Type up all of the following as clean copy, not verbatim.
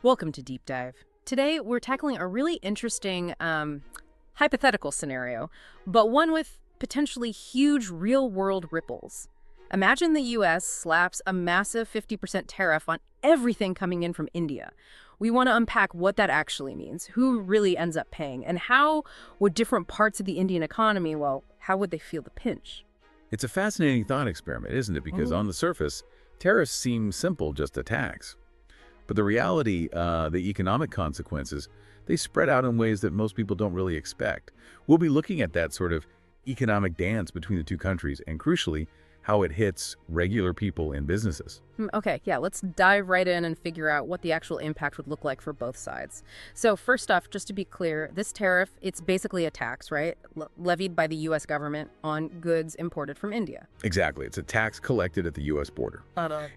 Welcome to Deep Dive. Today, we're tackling a really interesting hypothetical scenario, but one with potentially huge real-world ripples. Imagine the U.S. slaps a massive 50% tariff on everything coming in from India. We want to unpack what that actually means, who really ends up paying, and how would different parts of the Indian economy, well, how would they feel the pinch? It's a fascinating thought experiment, isn't it? Because on the surface, tariffs seem simple, just a tax. But the reality, the economic consequences, they spread out in ways that most people don't really expect. We'll be looking at that sort of economic dance between the two countries and, crucially, how it hits regular people and businesses. Okay, yeah, let's dive right in and figure out what the actual impact would look like for both sides. So first off, just to be clear, this tariff, it's basically a tax, right? Levied by the U.S. government on goods imported from India. Exactly. It's a tax collected at the U.S. border.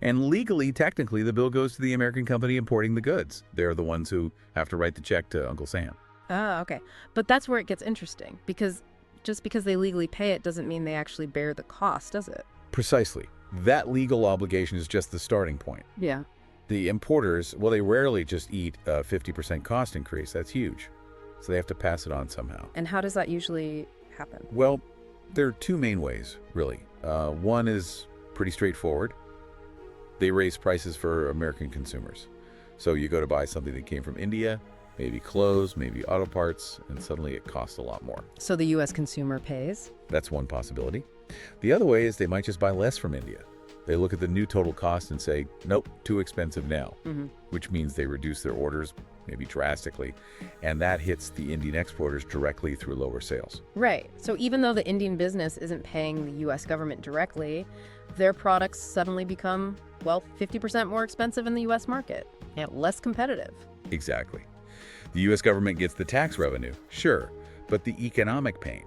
And legally, technically, the bill goes to the American company importing the goods. They're the ones who have to write the check to Uncle Sam. Ah, okay. But that's where it gets interesting, because just because they legally pay it doesn't mean they actually bear the cost, does it? Precisely. That legal obligation is just the starting point. Yeah. The importers, well, they rarely just eat a 50% cost increase. That's huge. So they have to pass it on somehow. And how does that usually happen? Well, there are two main ways, really. One is pretty straightforward. They raise prices for American consumers. So you go to buy something that came from India, maybe clothes, maybe auto parts, and suddenly it costs a lot more. So the U.S. consumer pays? That's one possibility. The other way is they might just buy less from India. They look at the new total cost and say, nope, too expensive now, which means they reduce their orders, maybe drastically, and that hits the Indian exporters directly through lower sales. Right. So even though the Indian business isn't paying the U.S. government directly, their products suddenly become, well, 50% more expensive in the U.S. market and less competitive. Exactly. The U.S. government gets the tax revenue, sure, but the economic pain,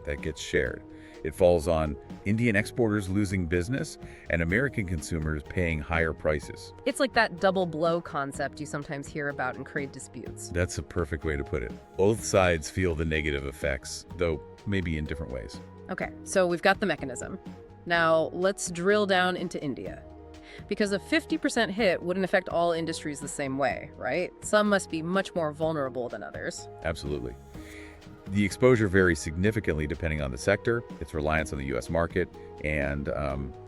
that gets shared. It falls on Indian exporters losing business and American consumers paying higher prices. It's like that double blow concept you sometimes hear about in trade disputes. That's a perfect way to put it. Both sides feel the negative effects, though maybe in different ways. Okay, so we've got the mechanism. Now let's drill down into India. Because a 50% hit wouldn't affect all industries the same way, right? Some must be much more vulnerable than others. Absolutely. The exposure varies significantly depending on the sector, its reliance on the U.S. market, and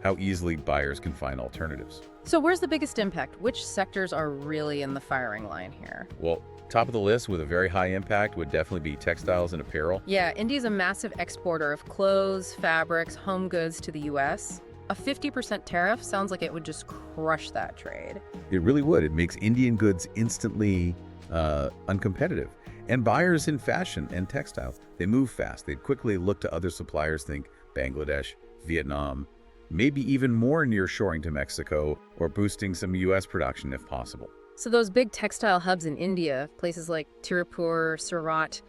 how easily buyers can find alternatives. So where's the biggest impact? Which sectors are really in the firing line here? Well, top of the list with a very high impact would definitely be textiles and apparel. Yeah, India's a massive exporter of clothes, fabrics, home goods to the U.S. A 50% tariff sounds like it would just crush that trade. It really would. It makes Indian goods instantly uncompetitive. And buyers in fashion and textile, they move fast. They'd quickly look to other suppliers, think Bangladesh, Vietnam, maybe even more nearshoring to Mexico or boosting some U.S. production if possible. So those big textile hubs in India, places like Tirupur, Surat,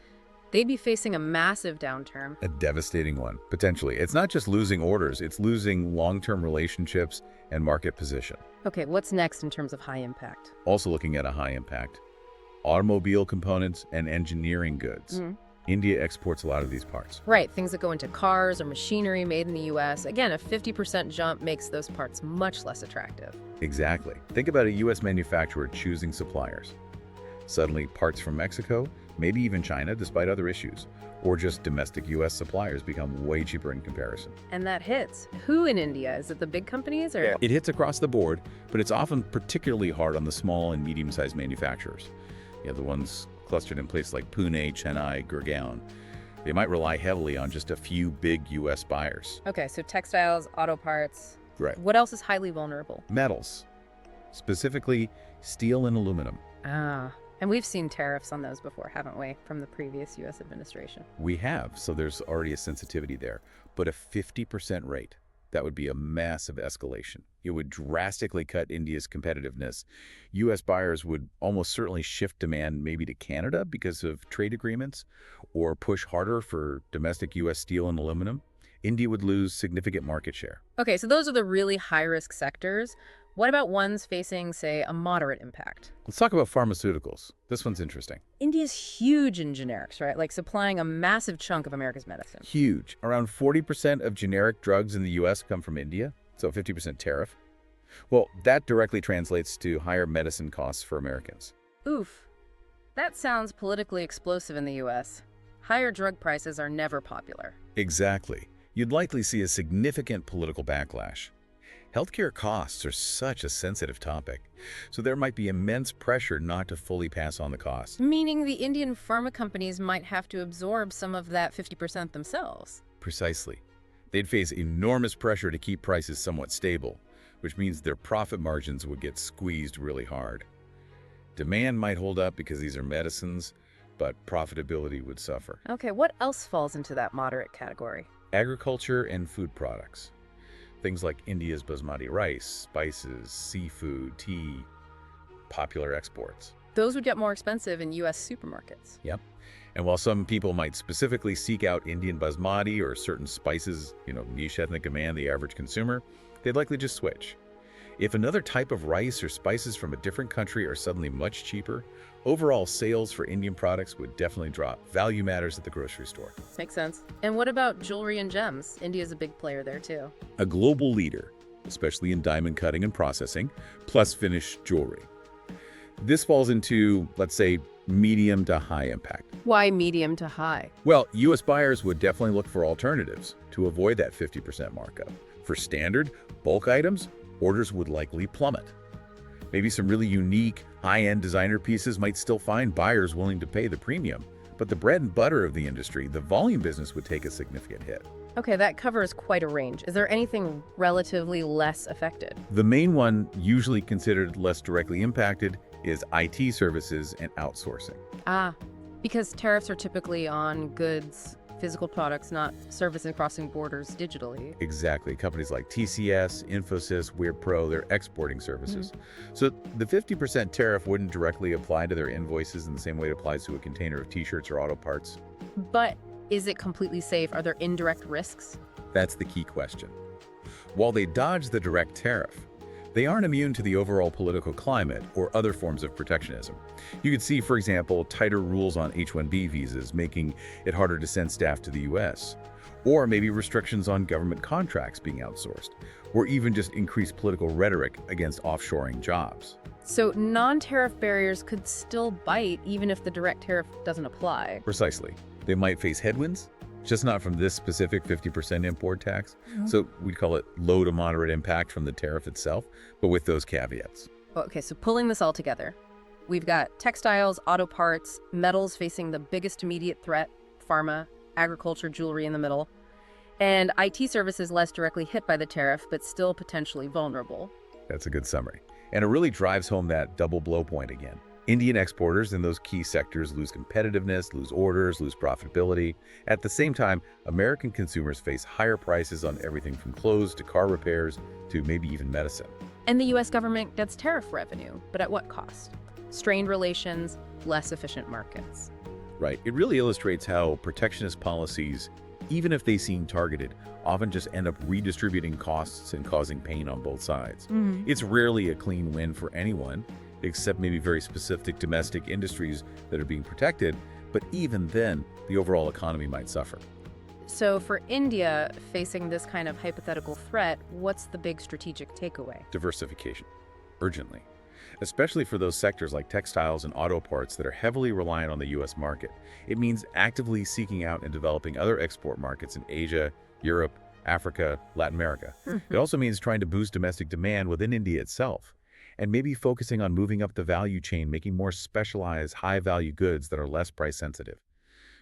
they'd be facing a massive downturn. A devastating one, potentially. It's not just losing orders, it's losing long-term relationships and market position. Okay, what's next in terms of high impact? Also looking at a high impact, automobile components and engineering goods. India exports a lot of these parts. Right, things that go into cars or machinery made in the U.S. Again, a 50% jump makes those parts much less attractive. Exactly. Think about a U.S. manufacturer choosing suppliers. Suddenly, parts from Mexico, maybe even China, despite other issues, or just domestic U.S. suppliers become way cheaper in comparison. And that hits. Who in India? Is it the big companies or? It hits across the board, but it's often particularly hard on the small and medium-sized manufacturers. You have the ones clustered in places like Pune, Chennai, Gurgaon. They might rely heavily on just a few big U.S. buyers. Okay, so textiles, auto parts. Right. What else is highly vulnerable? Metals, specifically steel and aluminum. Ah, and we've seen tariffs on those before, haven't we, from the previous U.S. administration? We have, so there's already a sensitivity there. But a 50% rate, that would be a massive escalation. It would drastically cut India's competitiveness. U.S. buyers would almost certainly shift demand maybe to Canada because of trade agreements, or push harder for domestic U.S. steel and aluminum. India would lose significant market share. Okay, so those are the really high-risk sectors. What about ones facing, say, a moderate impact? Let's talk about pharmaceuticals. This one's interesting. India's huge in generics, right? Like supplying a massive chunk of America's medicine. Huge. Around 40% of generic drugs in the U.S. come from India, so 50% tariff. Well, that directly translates to higher medicine costs for Americans. Oof. That sounds politically explosive in the US. Higher drug prices are never popular. Exactly. You'd likely see a significant political backlash. Healthcare costs are such a sensitive topic, so there might be immense pressure not to fully pass on the cost. Meaning the Indian pharma companies might have to absorb some of that 50% themselves. Precisely. They'd face enormous pressure to keep prices somewhat stable, which means their profit margins would get squeezed really hard. Demand might hold up because these are medicines, but profitability would suffer. Okay, what else falls into that moderate category? Agriculture and food products. Things like India's basmati rice, spices, seafood, tea, popular exports. Those would get more expensive in US supermarkets. Yep. And while some people might specifically seek out Indian basmati or certain spices, niche ethnic demand the average consumer, they'd likely just switch. If another type of rice or spices from a different country are suddenly much cheaper, overall sales for Indian products would definitely drop. Value matters at the grocery store. Makes sense. And what about jewelry and gems? India's a big player there too. A global leader, especially in diamond cutting and processing, plus finished jewelry. This falls into, let's say, medium to high impact. Why medium to high? Well, U.S. buyers would definitely look for alternatives to avoid that 50% markup. For standard, bulk items, orders would likely plummet. Maybe some really unique, high-end designer pieces might still find buyers willing to pay the premium, but the bread and butter of the industry, the volume business, would take a significant hit. Okay, that covers quite a range. Is there anything relatively less affected? The main one, usually considered less directly impacted, is IT services and outsourcing. Because tariffs are typically on goods, physical products, not services crossing borders digitally. Exactly. Companies like TCS, Infosys, WeirPro, they're exporting services. So the 50% tariff wouldn't directly apply to their invoices in the same way it applies to a container of t-shirts or auto parts. But is it completely safe? Are there indirect risks? That's the key question. While they dodge the direct tariff, they aren't immune to the overall political climate or other forms of protectionism. You could see, for example, tighter rules on H-1B visas, making it harder to send staff to the U.S., or maybe restrictions on government contracts being outsourced, or even just increased political rhetoric against offshoring jobs. So non-tariff barriers could still bite even if the direct tariff doesn't apply. Precisely. They might face headwinds, just not from this specific 50% import tax. So we'd call it low to moderate impact from the tariff itself, but with those caveats. Okay, so pulling this all together, we've got textiles, auto parts, metals facing the biggest immediate threat, pharma, agriculture, jewelry in the middle, and IT services less directly hit by the tariff, but still potentially vulnerable. That's a good summary. And it really drives home that double blow point again. Indian exporters in those key sectors lose competitiveness, lose orders, lose profitability. At the same time, American consumers face higher prices on everything from clothes to car repairs to maybe even medicine. And the U.S. government gets tariff revenue, but at what cost? Strained relations, less efficient markets. Right. It really illustrates how protectionist policies, even if they seem targeted, often just end up redistributing costs and causing pain on both sides. It's rarely a clean win for anyone, except maybe very specific domestic industries that are being protected, but even then, the overall economy might suffer. So for India, facing this kind of hypothetical threat, what's the big strategic takeaway? Diversification, urgently, especially for those sectors like textiles and auto parts that are heavily reliant on the U.S. market. It means actively seeking out and developing other export markets in Asia, Europe, Africa, Latin America. It also means trying to boost domestic demand within India itself, and maybe focusing on moving up the value chain, making more specialized, high-value goods that are less price-sensitive.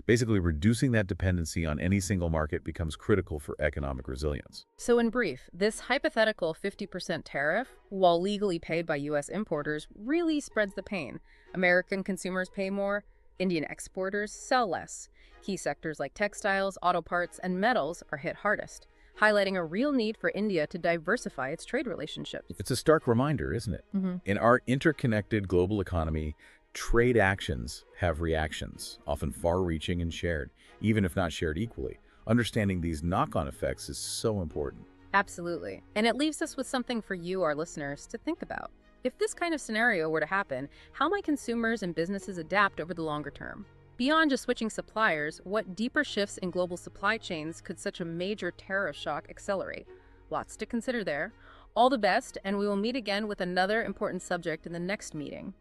Basically, reducing that dependency on any single market becomes critical for economic resilience. So in brief, this hypothetical 50% tariff, while legally paid by U.S. importers, really spreads the pain. American consumers pay more, Indian exporters sell less. Key sectors like textiles, auto parts, and metals are hit hardest, highlighting a real need for India to diversify its trade relationships. It's a stark reminder, isn't it? In our interconnected global economy, trade actions have reactions, often far-reaching and shared, even if not shared equally. Understanding these knock-on effects is so important. Absolutely. And it leaves us with something for you, our listeners, to think about. If this kind of scenario were to happen, how might consumers and businesses adapt over the longer term? Beyond just switching suppliers, what deeper shifts in global supply chains could such a major tariff shock accelerate? Lots to consider there. All the best, and we will meet again with another important subject in the next meeting.